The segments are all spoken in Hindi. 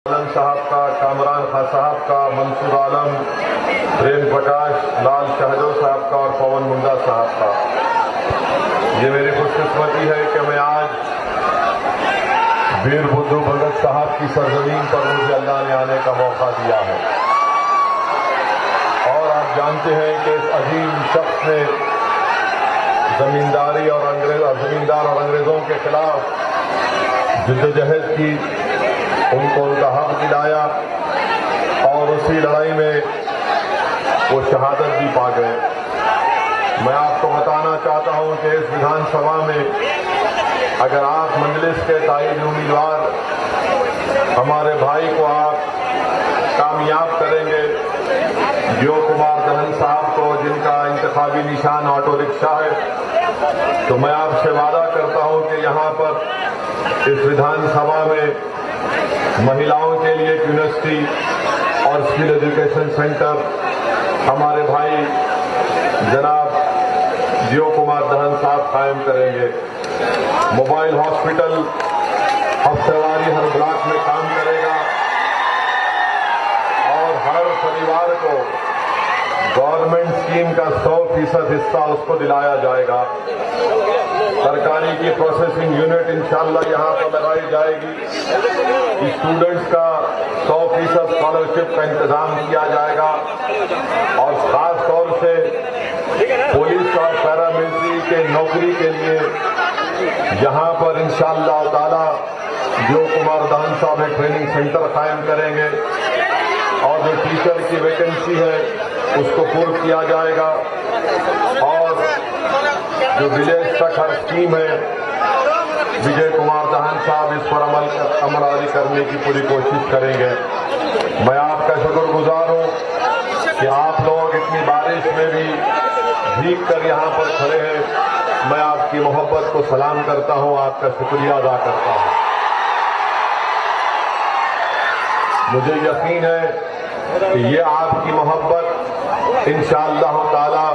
आलम साहब का, कामरान खां साहब का, मंसूर आलम, प्रेम प्रकाश, लाल शहजो साहब का और पवन मुंडा साहब का। ये मेरी खुशकिस्मती है कि मैं आज वीर बुद्धू भगत साहब की सरजमीन पर मुझे अल्लाह ने आने का मौका दिया है। और आप जानते हैं कि इस अजीम शख्स ने जमींदार और अंग्रेजों के खिलाफ जिद्दोजहद की, उनको उनका हक दिलाया और उसी लड़ाई में वो शहादत भी पा गए। मैं आपको बताना चाहता हूं कि इस विधानसभा में अगर आप मजलिस के ताईद उम्मीदवार हमारे भाई को आप कामयाब करेंगे, जियो कुमार दहन साहब को, जिनका इंतखाबी निशान ऑटो रिक्शा है, तो मैं आपसे वादा करता हूं कि यहां पर इस विधानसभा में महिलाओं के लिए एक यूनिवर्सिटी और स्किल एजुकेशन सेंटर हमारे भाई जनाब जियो कुमार दहन साहब कायम करेंगे। मोबाइल हॉस्पिटल हफ्तेवारी हर ब्लॉक में काम करेगा और हर परिवार को गवर्नमेंट स्कीम का 100% हिस्सा उसको दिलाया जाएगा। सरकारी की प्रोसेसिंग यूनिट इंशाल्लाह यहां पर लगाई जाएगी। स्टूडेंट्स का 100% स्कॉलरशिप का इंतजाम किया जाएगा और खास तौर से पुलिस और पैरामिलिट्री के नौकरी के लिए यहां पर इंशाल्लाह ताला जियो कुमार दहन साहब एक ट्रेनिंग सेंटर कायम करेंगे और जो टीचर की वैकेंसी है उसको पूर्ण किया जाएगा और जो विलेज तक हर स्कीम है विजय कुमार दहन साहब इस पर अमल करने की पूरी कोशिश करेंगे। मैं आपका शुक्रगुजार हूं कि आप लोग इतनी बारिश में भी भीग कर यहां पर खड़े हैं। मैं आपकी मोहब्बत को सलाम करता हूं, आपका शुक्रिया अदा करता हूं। मुझे यकीन है कि ये आपकी मोहब्बत इंशाअल्लाह ताला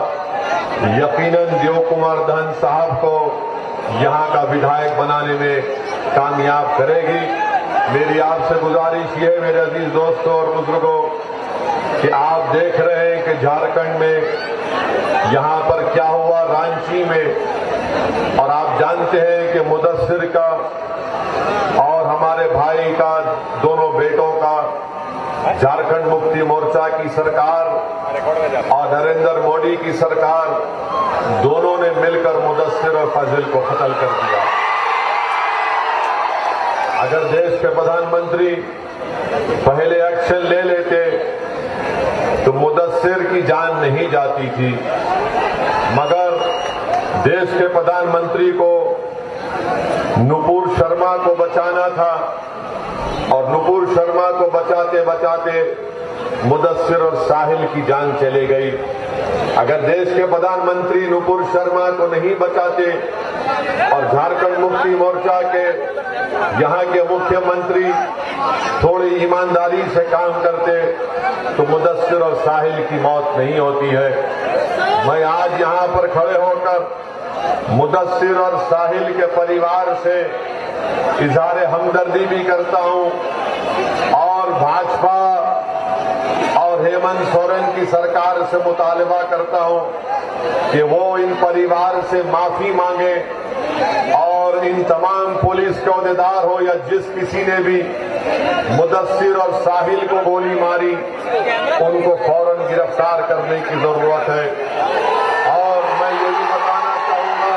यकीनन जियो कुमार दहन साहब को यहां का विधायक बनाने में कामयाब करेगी। मेरी आपसे गुजारिश ये है मेरे अजीज दोस्तों और बुजुर्गों कि आप देख रहे हैं कि झारखंड में यहां पर क्या हुआ रांची में, और आप जानते हैं कि मुदस्सिर का और हमारे भाई का, दोनों बेटों का झारखंड मुक्ति मोर्चा की सरकार और नरेंद्र मोदी की सरकार दोनों ने मिलकर मुदस्सिर और फजल को कत्ल कर दिया। अगर देश के प्रधानमंत्री पहले एक्शन ले लेते तो मुदस्सिर की जान नहीं जाती थी, मगर देश के प्रधानमंत्री को नुपुर शर्मा को बचाना था और नुपुर शर्मा को बचाते बचाते मुदस्सिर और साहिल की जान चली गई। अगर देश के प्रधानमंत्री नुपुर शर्मा को नहीं बचाते और झारखंड मुक्ति मोर्चा के यहां के मुख्यमंत्री थोड़ी ईमानदारी से काम करते तो मुदस्सिर और साहिल की मौत नहीं होती है। मैं आज यहां पर खड़े होकर मुदस्सिर और साहिल के परिवार से इजहार हमदर्दी भी करता हूं और भाजपा और हेमंत सोरेन की सरकार से मुतालबा करता हूं कि वो इन परिवार से माफी मांगे और इन तमाम पुलिस के अहदेदार हो या जिस किसी ने भी मुदस्सिर और साहिल को गोली मारी उनको फौरन गिरफ्तार करने की जरूरत है। और मैं ये भी बताना चाहूंगा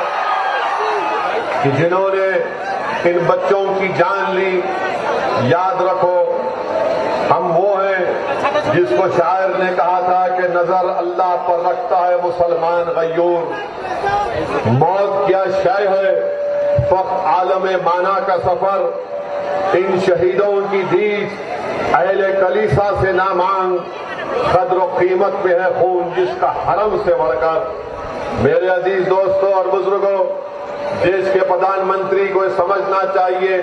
कि जिन्होंने इन बच्चों की जान ली, याद रखो हम वो हैं जिसको शायर ने कहा था कि नजर अल्लाह पर रखता है मुसलमान गयूर। मौत क्या शय है फक्त आलम माना का सफर, इन शहीदों की दीज अहले कलीसा से ना मांग, कद्र कीमत में है खून जिसका हरम से बढ़कर। मेरे अजीज दोस्तों और बुजुर्गों, देश के प्रधानमंत्री को समझना चाहिए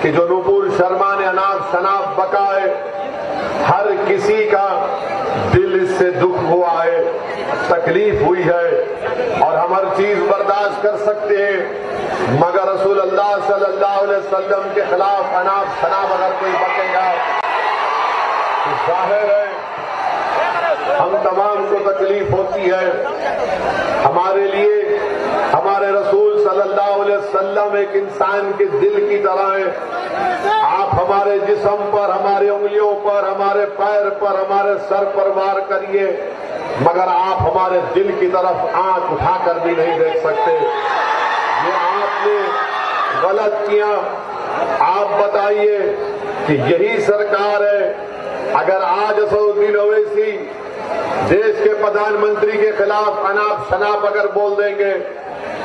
कि जो नुपुर शर्मा ने अनाप शनाप बकाए, हर किसी का दिल इससे दुख हुआ है, तकलीफ हुई है और हम हर चीज बर्दाश्त कर सकते हैं, मगर रसूल अल्लाह सल्लल्लाहु अलैहि वसल्लम के खिलाफ अनाप शनाप अगर कोई बकेगा तो जाहिर है हम तमाम को तकलीफ होती है। हमारे लिए हमारे रसूल सल्लल्लाहु अलैहि वसल्लम एक इंसान के दिल की तरह है। आप हमारे जिस्म पर, हमारे उंगलियों पर, हमारे पैर पर, हमारे सर पर वार करिए, मगर आप हमारे दिल की तरफ आंख उठाकर भी नहीं देख सकते। ये आपने गलत किया। आप बताइए कि यही सरकार है। अगर आज असदुद्दीन ओवैसी देश के प्रधानमंत्री के खिलाफ अनाप शनाप अगर बोल देंगे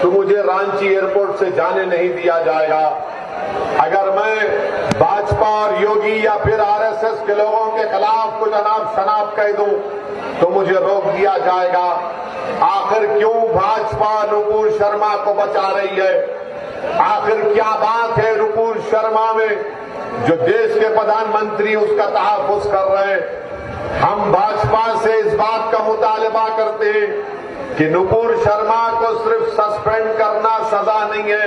तो मुझे रांची एयरपोर्ट से जाने नहीं दिया जाएगा। अगर मैं भाजपा और योगी या फिर आरएसएस के लोगों के खिलाफ कुछ अनाप शनाप कह दूं तो मुझे रोक दिया जाएगा। आखिर क्यों भाजपा नुपुर शर्मा को बचा रही है? आखिर क्या बात है नुपुर शर्मा में जो देश के प्रधानमंत्री उसका तहफ्फुज कर रहे हैं? हम भाजपा से इस बात का मुतालबा करते हैं कि नुपुर शर्मा को सिर्फ सस्पेंड करना सजा नहीं है,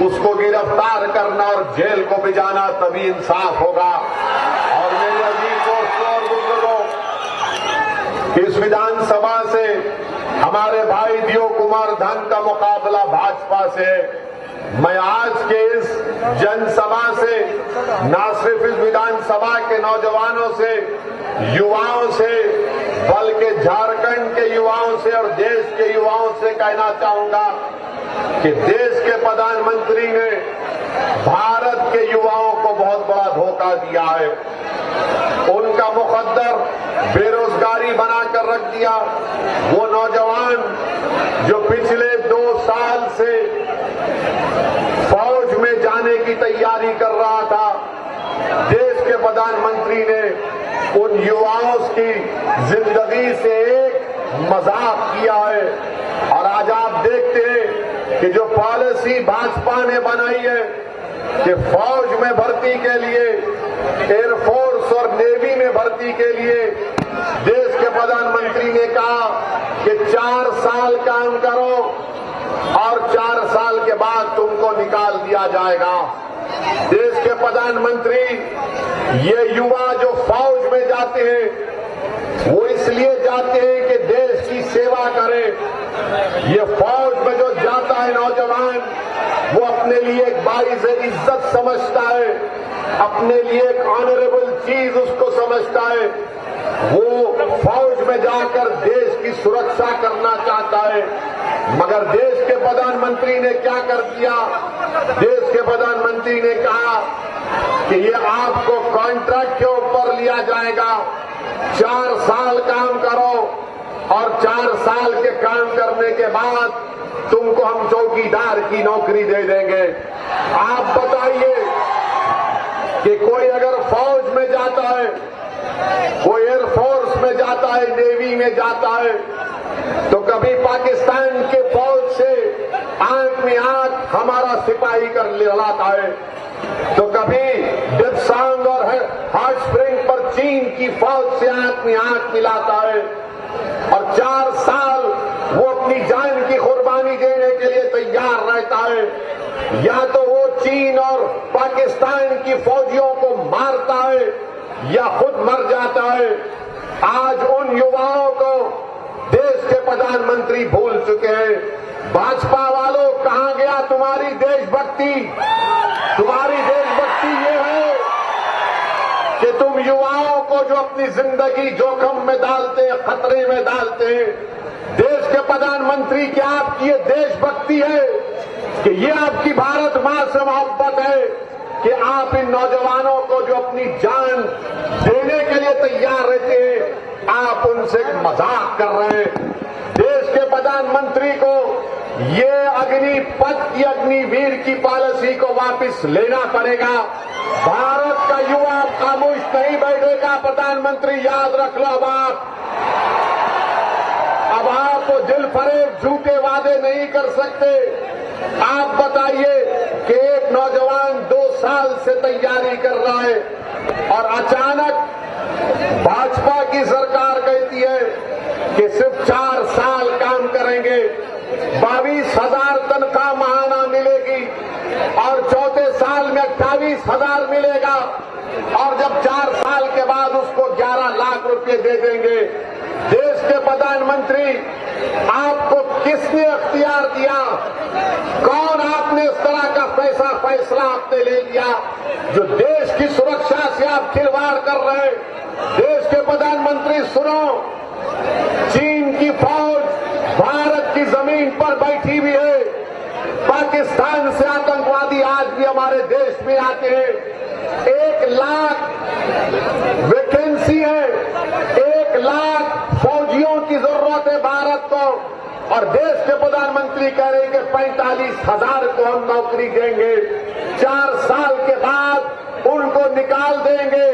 उसको गिरफ्तार करना और जेल को भिजाना तभी इंसाफ होगा। और मेरे अजीज दोस्तों और बुजुर्गों, इस विधानसभा से हमारे भाई दियो कुमार धन का मुकाबला भाजपा से है। मैं आज के इस जनसभा से न सिर्फ इस विधानसभा के नौजवानों से, युवाओं से, बल्कि झारखंड के युवाओं से और देश के युवाओं से कहना चाहूंगा कि देश के प्रधानमंत्री ने भारत के युवाओं को बहुत बड़ा धोखा दिया है। उनका मुकद्दर बेरोजगारी बनाकर रख दिया। वो नौजवान जो पिछले 2 साल से फौज में जाने की तैयारी कर रहा था, देश के प्रधानमंत्री ने उन युवाओं की जिंदगी से एक मजाक किया है। और आज आप देखते हैं कि जो पॉलिसी भाजपा ने बनाई है कि फौज में भर्ती के लिए, एयरफोर्स और नेवी में भर्ती के लिए देश के प्रधानमंत्री ने कहा कि 4 साल काम करो और 4 साल के बाद तुमको निकाल दिया जाएगा। देश के प्रधानमंत्री ये युवा जो फौज में जाते हैं वो इसलिए जाते हैं कि देश की सेवा करें। ये फौज में जो जाता है नौजवान, वो अपने लिए एक बाइज़ इज्जत समझता है, अपने लिए एक ऑनरेबल चीज उसको समझता है। वो फौज में जाकर देश की सुरक्षा करना चाहता है। मगर देश के प्रधानमंत्री ने क्या कर दिया? देश के प्रधानमंत्री ने कहा कि ये आपको कॉन्ट्रैक्ट के ऊपर लिया जाएगा, 4 साल काम करो और 4 साल के काम करने के बाद तुमको हम चौकीदार की नौकरी दे देंगे। आप बताइए कि कोई अगर फौज में जाता है, कोई एयरफोर्स में जाता है, नेवी में जाता है, तो कभी पाकिस्तान के फौज से आंख में आंख हमारा सिपाही कर लड़ाता है, तो कभी डिप्सांग और हॉट स्प्रिंग पर चीन की फौज से आंख में आंख मिलाता है। और 4 साल वो अपनी जान की कुर्बानी देने के लिए तैयार रहता है। या तो वो चीन और पाकिस्तान की फौजियों को मारता है या खुद मर जाता है। आज उन युवाओं को देश के प्रधानमंत्री भूल चुके हैं। भाजपा वालों, कहां गया तुम्हारी देशभक्ति? तुम्हारी देशभक्ति ये है कि तुम युवाओं को जो अपनी जिंदगी जोखिम में डालते हैं, खतरे में डालते हैं, देश के प्रधानमंत्री, क्या आपकी ये देशभक्ति है कि ये आपकी भारत मां से मोहब्बत है कि आप इन नौजवानों को जो अपनी जान देने के लिए तैयार रहते हैं, आप उनसे मजाक कर रहे हैं? देश के प्रधानमंत्री को ये अग्निपथ की, अग्निवीर की पॉलिसी को वापस लेना पड़ेगा। भारत का युवा खामोश नहीं बैठेगा। प्रधानमंत्री याद रख लो, अब आप दिल फरेब झूठे वादे नहीं कर सकते। आप बताइए कि एक नौजवान 2 साल से तैयारी कर रहा है और अचानक भाजपा की सरकार कहती है कि सिर्फ 4 साल काम करेंगे, 22,000 तनख्वाह महाना मिलेगी। 28,000 मिलेगा और जब 4 साल के बाद उसको 11 लाख रुपए दे देंगे। देश के प्रधानमंत्री, आपको किसने अख्तियार दिया? कौन आपने इस तरह का फैसला आपने ले लिया जो देश की सुरक्षा से आप खिलवाड़ कर रहे हैं? देश के प्रधानमंत्री सुनो, चीन की फौज भारत की जमीन पर बैठी हुई है। पाकिस्तान से आतंकवादी आज भी हमारे देश में आते हैं। 1 लाख वैकेंसी है, 1 लाख फौजियों की जरूरत है भारत को, और देश के प्रधानमंत्री कह रहे हैं कि 45,000 को हम नौकरी देंगे। 4 साल के बाद उनको निकाल देंगे।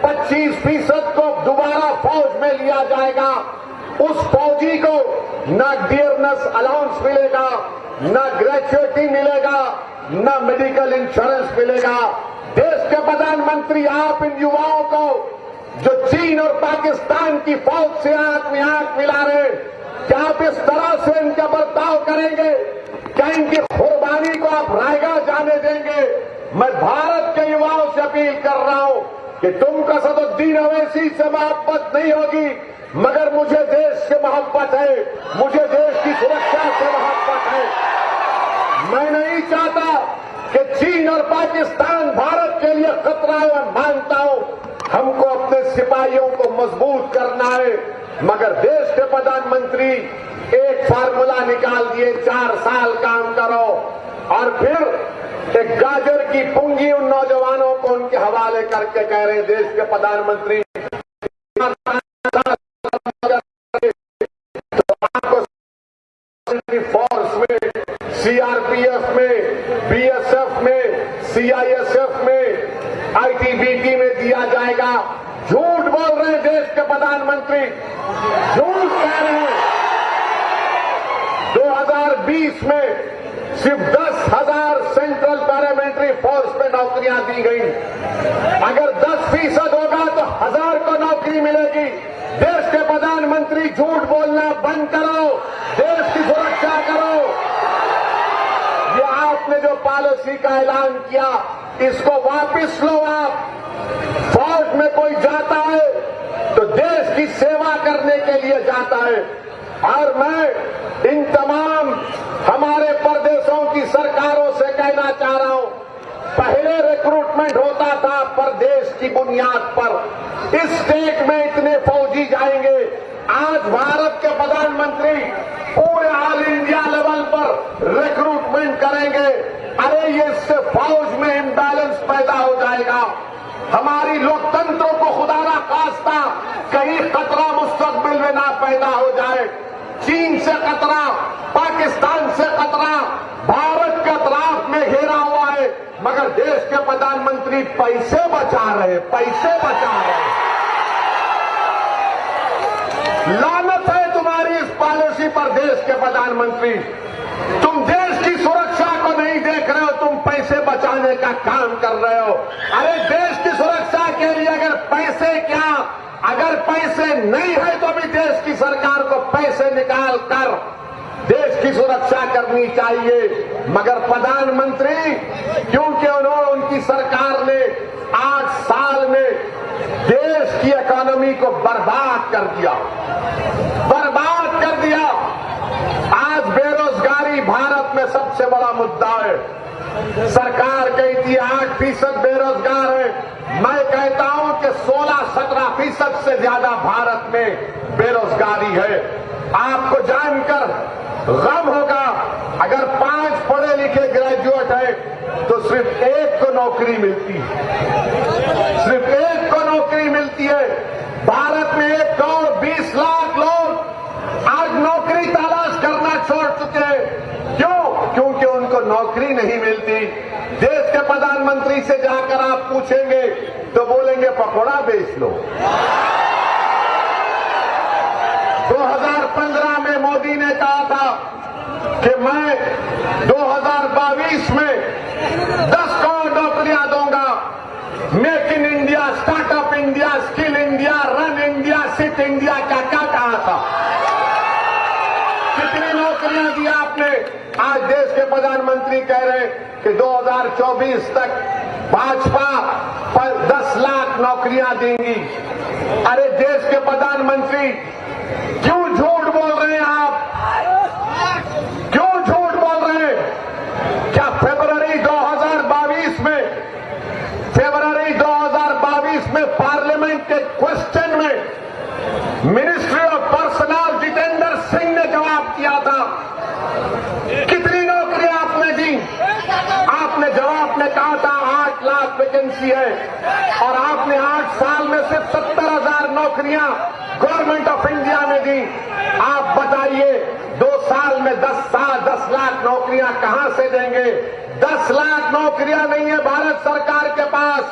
25% को दोबारा फौज में लिया जाएगा। उस फौजी को न डियरनेस अलाउंस मिलेगा, न ग्रेच्युटी मिलेगा, न मेडिकल इंश्योरेंस मिलेगा। देश के प्रधानमंत्री, आप इन युवाओं को जो चीन और पाकिस्तान की फौज से आंख में आंख मिला रहे, क्या आप इस तरह से इनका बर्ताव करेंगे? क्या इनकी कुर्बानी को आप रायगा जाने देंगे? मैं भारत के युवाओं से अपील कर रहा हूं कि तुमको असदुद्दीन अवैसी से मोहब्बत नहीं होगी, मगर मुझे देश से मोहब्बत है, मुझे देश की सुरक्षा से मोहब्बत है। मैं नहीं चाहता कि चीन और पाकिस्तान भारत के लिए खतरा है। मैं मानता हूं हमको अपने सिपाहियों को मजबूत करना है, मगर देश के प्रधानमंत्री एक फार्मूला निकाल दिए, 4 साल काम करो और फिर एक गाजर की पुंगी उन नौजवानों को उनके हवाले करके कह रहे देश के प्रधानमंत्री फोर्स में, सीआरपीएफ में, बीएसएफ में, सीआईएसएफ में, आईटीबीपी में दिया जाएगा। झूठ बोल रहे हैं देश के प्रधानमंत्री, झूठ कह रहे हैं। 2020 में सिर्फ 10,000 सेंट्रल पैरामिलिट्री फोर्स में नौकरियां दी गई। अगर 10% होगा तो 1,000 को नौकरी मिलेगी। देश के प्रधानमंत्री, झूठ बोलना बंद करो, देश की सुरक्षा करो। ये आपने जो पॉलिसी का ऐलान किया, इसको वापस लो। आप फौज में कोई जाता है तो देश की सेवा करने के लिए जाता है, और मैं इन तमाम हमारे प्रदेशों की सरकारों से कहना चाह रहा हूं, पहले रिक्रूटमेंट होता था प्रदेश की बुनियाद पर, इस स्टेट में इतने फौजी जाएंगे। आज भारत के प्रधानमंत्री पूरे ऑल इंडिया लेवल पर रिक्रूटमेंट करेंगे। अरे ये इससे फौज में इम्बैलेंस पैदा हो जाएगा। हमारी लोकतंत्र को खुदा ना खास्ता कहीं खतरा मुस्तकबिल में ना पैदा हो जाए। चीन से खतरा, पाकिस्तान से खतरा, भारत के अतराफ में घेरा हुआ है, मगर देश के प्रधानमंत्री पैसे बचा रहे, पैसे बचा रहे। लानत है तुम्हारी इस पॉलिसी पर देश के प्रधानमंत्री। तुम देश की सुरक्षा को नहीं देख रहे हो, तुम पैसे बचाने का काम कर रहे हो। अरे देश की सुरक्षा के लिए अगर पैसे क्या, अगर पैसे नहीं है तो भी देश की सरकार को पैसे निकाल कर देश की सुरक्षा करनी चाहिए। मगर प्रधानमंत्री, क्योंकि उन्होंने, उनकी सरकार ने 8 साल में देश की इकोनॉमी को बर्बाद कर दिया, बर्बाद कर दिया। आज बेरोजगारी भारत में सबसे बड़ा मुद्दा है। सरकार कहती है 8% बेरोजगार है, मैं कहता हूं कि 16-17% से ज्यादा भारत में बेरोजगारी है। आपको जानकर गम होगा, अगर 5 पढ़े लिखे ग्रेजुएट है तो सिर्फ 1 को नौकरी मिलती है, सिर्फ 1 को नौकरी मिलती है। भारत में 1 करोड़ 20 लाख लोग आज नौकरी तलाश करना छोड़ चुके हैं। क्यों? क्योंकि उनको नौकरी नहीं मिलती। देश के प्रधानमंत्री से जाकर आप पूछेंगे तो बोलेंगे पकौड़ा बेच लो। 2015 में मोदी ने कहा था कि मैं 2022 में 10 करोड़ नौकरियां दूंगा। Make in India, startup India, skill India, run India, sit India, क्या क्या कहा था? कितनी नौकरियां दी आपने? आज देश के प्रधानमंत्री कह रहे हैं कि 2024 तक भाजपा 10 लाख नौकरियां देंगी। अरे देश के प्रधानमंत्री क्यों झूठ बोल रहे हैं आप? क्यों झूठ बोल रहे हैं? क्या फरवरी 2022 में पार्लियामेंट के क्वेश्चन में ministry of personal Jitendra Singh ने जवाब दिया था? कितनी नौकरियां आपने दी? आपने जवाब में कहा था 8 लाख वैकेंसी है और आपने 8 साल में सिर्फ 70,000 नौकरियां गवर्नमेंट ऑफ इंडिया में दी। आप बताइए 2 साल में 10 लाख नौकरियां कहां से देंगे? 10 लाख नौकरियां नहीं है भारत सरकार के पास।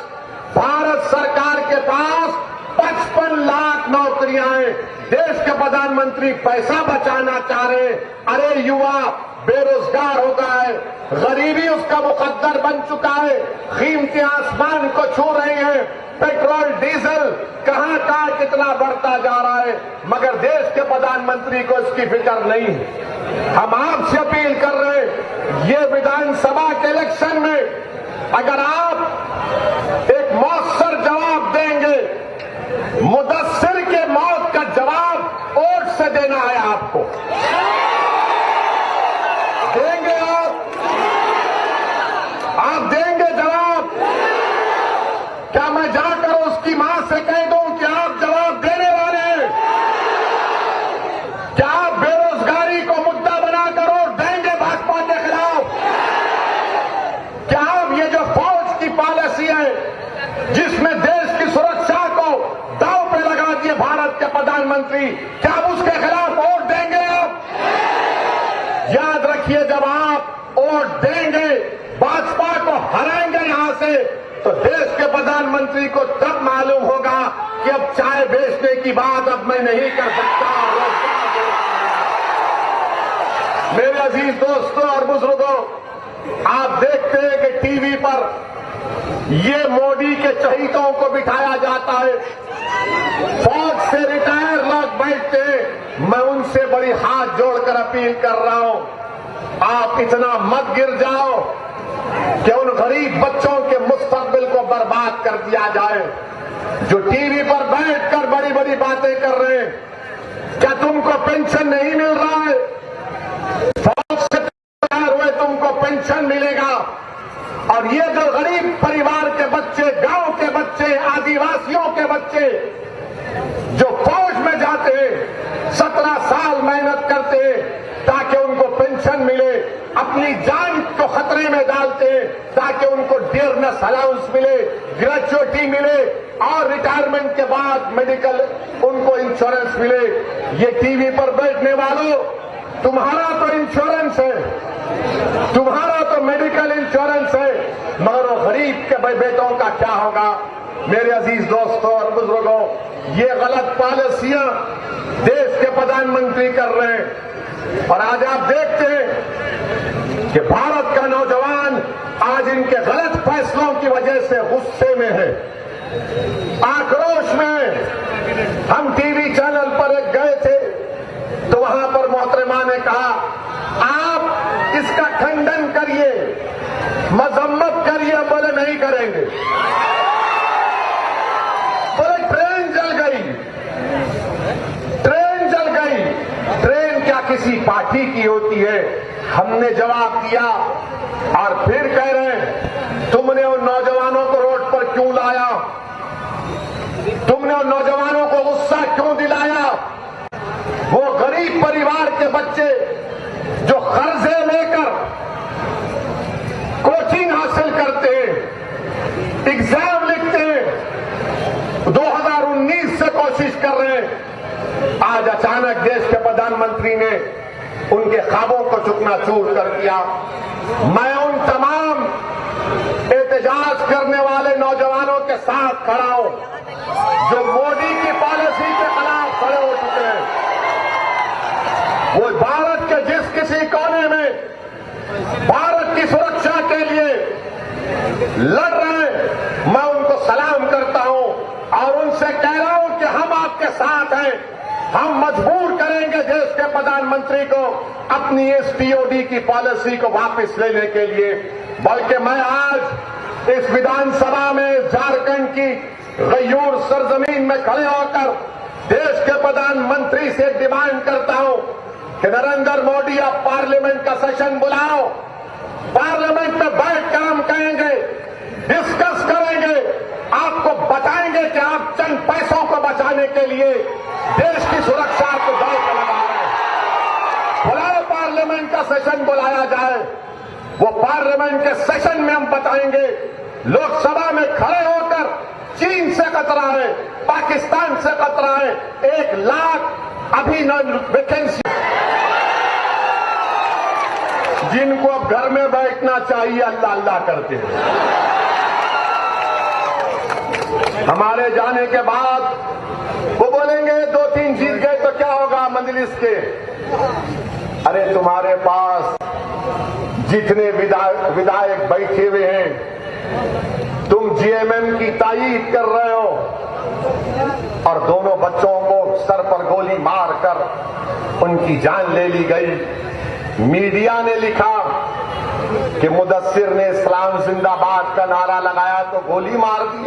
भारत सरकार के पास 55 लाख नौकरियां हैं। देश के प्रधानमंत्री पैसा बचाना चाह रहे हैं। अरे युवा बेरोजगार हो गया है, गरीबी उसका मुकद्दर बन चुका है, कीमतें आसमान को छू रही हैं, पेट्रोल डीजल कहां कितना बढ़ता जा रहा है, मगर देश के प्रधानमंत्री को इसकी फिक्र नहीं है। हम आपसे अपील कर रहे हैं, ये विधानसभा के इलेक्शन में अगर आप एक मौसर जवाब देंगे, मुदस्सिर के मौत का जवाब वोट से देना है आपको। देंगे आप देंगे जवाब? क्या मैं जाकर उसकी मां से कह दूं कि आप जवाब देने वाले हैं? क्या आप बेरोजगारी को मुद्दा बनाकर वोट देंगे भाजपा के खिलाफ? क्या आप ये जो फौज की पॉलिसी है जिसमें देश की सुरक्षा को दांव पे लगा दिए भारत के प्रधानमंत्री, क्या आप उसके खिलाफ वोट देंगे? आप याद रखिए, जब आप वोट देंगे, भाजपा को हराएंगे यहां से, तो देश के प्रधानमंत्री को तब मालूम होगा कि अब चाय बेचने की बात अब मैं नहीं कर सकता। मेरे अजीज दोस्तों और बुजुर्गों, आप देखते हैं कि टीवी पर ये मोदी के चहीतों को बिठाया जाता है, फौज से रिटायर लोग बैठते हैं। मैं उनसे बड़ी हाथ जोड़कर अपील कर रहा हूं, आप इतना मत गिर जाओ कि उन गरीब बच्चों के मुस्तकबिल को बर्बाद कर दिया जाए जो टीवी पर बैठकर बड़ी बड़ी बातें कर रहे हैं। क्या तुमको पेंशन नहीं मिल रहा है? फौज से रिटायर हुए तुमको पेंशन मिलेगा। और ये जो गरीब परिवार के बच्चे, गांव के बच्चे, आदिवासियों के बच्चे जो फौज में जाते हैं, 17 साल मेहनत करते हैं ताकि उनको पेंशन मिले, अपनी जान को खतरे में डालते हैं ताकि उनको डियरनेस अलाउंस मिले, ग्रेचुइटी मिले और रिटायरमेंट के बाद मेडिकल उनको इंश्योरेंस मिले। ये टीवी पर बैठने वालों, तुम्हारा तो इंश्योरेंस है, तुम्हारा तो मेडिकल इंश्योरेंस है, मगर वो गरीब के बेटों का क्या होगा? मेरे अजीज दोस्तों और बुजुर्गों, ये गलत पॉलिसियां देश के प्रधानमंत्री कर रहे हैं। और आज आप देखते हैं कि भारत का नौजवान आज इनके गलत फैसलों की वजह से गुस्से में है, आक्रोश में। हम टीवी चैनल पर एक गए थे तो वहां पर मोहतरमा ने कहा, आप इसका खंडन करिए, मजम्मत करिए। बोले नहीं करेंगे। बोले ट्रेन जल गई, ट्रेन जल गई। ट्रेन क्या किसी पार्टी की होती है? हमने जवाब दिया और फिर कह रहे हैं तुमने उन नौजवानों को रोड पर क्यों लाया? तुमने उन नौजवानों को गुस्सा क्यों दिलाया? वो गरीब परिवार के बच्चे जो कर्जे लेकर कोचिंग हासिल करते हैं, एग्जाम लिखते हैं, 2019 से कोशिश कर रहे हैं, आज अचानक देश के प्रधानमंत्री ने उनके ख्वाबों को चूकनाचूर कर दिया। मैं उन तमाम एहतजाज करने वाले नौजवानों के साथ खड़ा हूं जो मोदी की पॉलिसी के खिलाफ खड़े हो चुके हैं। वो भारत के जिस किसी कोने में भारत की सुरक्षा के लिए लड़ रहे हैं, मैं उनको सलाम करता हूं और उनसे कह रहा हूं कि हम आपके साथ हैं। हम मजबूर करेंगे देश के प्रधानमंत्री को अपनी इस टीओडी की पॉलिसी को वापस लेने के लिए। बल्कि मैं आज इस विधानसभा में झारखंड की गयूर सरजमीन में खड़े होकर देश के प्रधानमंत्री से डिमांड करता हूं कि नरेंद्र मोदी आप पार्लियामेंट का सेशन बुलाओ, पार्लियामेंट में बैठ कर हम कहेंगे, डिस्कस करेंगे, आपको बताएंगे कि आप चंद पैसों को बचाने के लिए देश की सुरक्षा को दौड़ पर लगा रहे हैं। बुलाओ, पार्लियामेंट का सेशन बुलाया जाए, वो पार्लियामेंट के सेशन में हम बताएंगे। लोकसभा में खड़े होकर चीन से खतरा है, पाकिस्तान से खतरा है, 1 लाख अभिनव वैकेंसी जिनको अब घर में बैठना चाहिए अल्लाह अल्लाह करते हैं। हमारे जाने के बाद वो बोलेंगे 2-3 जीत गए तो क्या होगा मजलिस के। अरे तुम्हारे पास जितने विधायक बैठे हुए हैं, तुम जीएमएम की तायीद कर रहे हो और दोनों बच्चों को सर पर गोली मारकर उनकी जान ले ली गई। मीडिया ने लिखा कि मुदस्सिर ने इस्लाम जिंदाबाद का नारा लगाया तो गोली मार दी।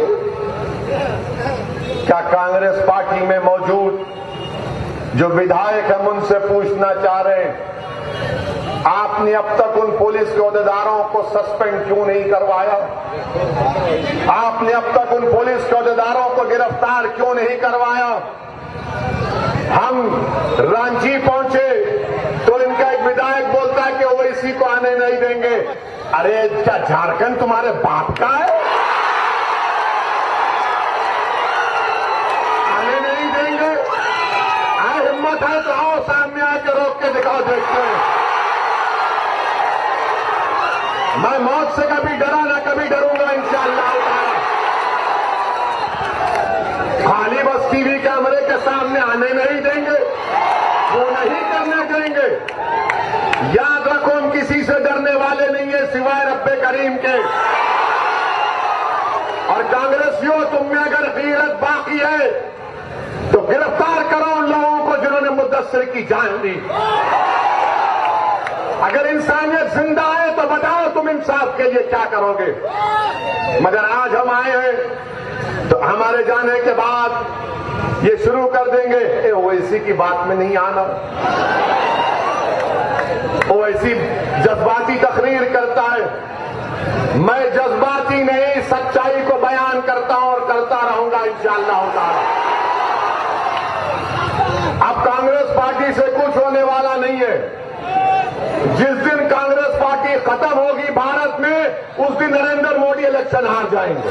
क्या कांग्रेस पार्टी में मौजूद जो विधायक हम उनसे पूछना चाह रहे हैं, आपने अब तक उन पुलिस के अहदेदारों को सस्पेंड क्यों नहीं करवाया? आपने अब तक उन पुलिस के अहदेदारों को गिरफ्तार क्यों नहीं करवाया? हम रांची पहुंचे तो इनका एक विधायक बोलता है कि ओवैसी को आने नहीं देंगे। अरे क्या झारखंड तुम्हारे बाप का है? आने नहीं देंगे? आए हिम्मत है तो आओ सामने आके रोक के दिखाओ, देखते हैं। मैं मौत से कभी डरा ना कभी डरूंगा इंशाअल्लाह। खाली बस टीवी कैमरे के सामने आने नहीं देंगे, वो नहीं करने देंगे। याद रखो, हम किसी से डरने वाले नहीं है सिवाय रब्बे करीम के। और कांग्रेसियों, तुम में अगर गीरत बाकी है तो गिरफ्तार करो उन लोगों को जिन्होंने मुदस्सिर की जान ली। अगर इंसानियत जिंदा है तो बताओ तुम इंसाफ के लिए क्या करोगे। मगर आज हम आए हैं तो हमारे जाने के बाद ये शुरू कर देंगे, ओवैसी की बात में नहीं आना। ओवैसी जज्बाती तकरीर करता है। मैं जज्बाती नहीं, सच्चाई को बयान करता हूं और करता रहूंगा इंशाअल्लाह ताला। अब कांग्रेस पार्टी से कुछ होने वाला नहीं है। जिस दिन कांग्रेस पार्टी खत्म होगी भारत में, उस दिन नरेंद्र मोदी इलेक्शन हार जाएंगे।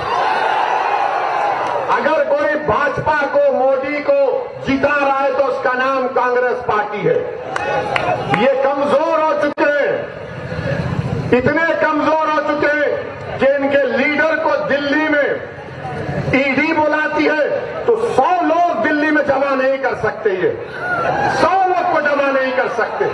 अगर कोई भाजपा को, मोदी को जिता रहा है तो उसका नाम कांग्रेस पार्टी है। ये कमजोर हो चुके हैं, इतने कमजोर हो चुके हैं कि इनके लीडर को दिल्ली में ईडी बुलाती है तो 100 लोग दिल्ली में जमा नहीं कर सकते। ये 100 लोग को जमा नहीं कर सकते।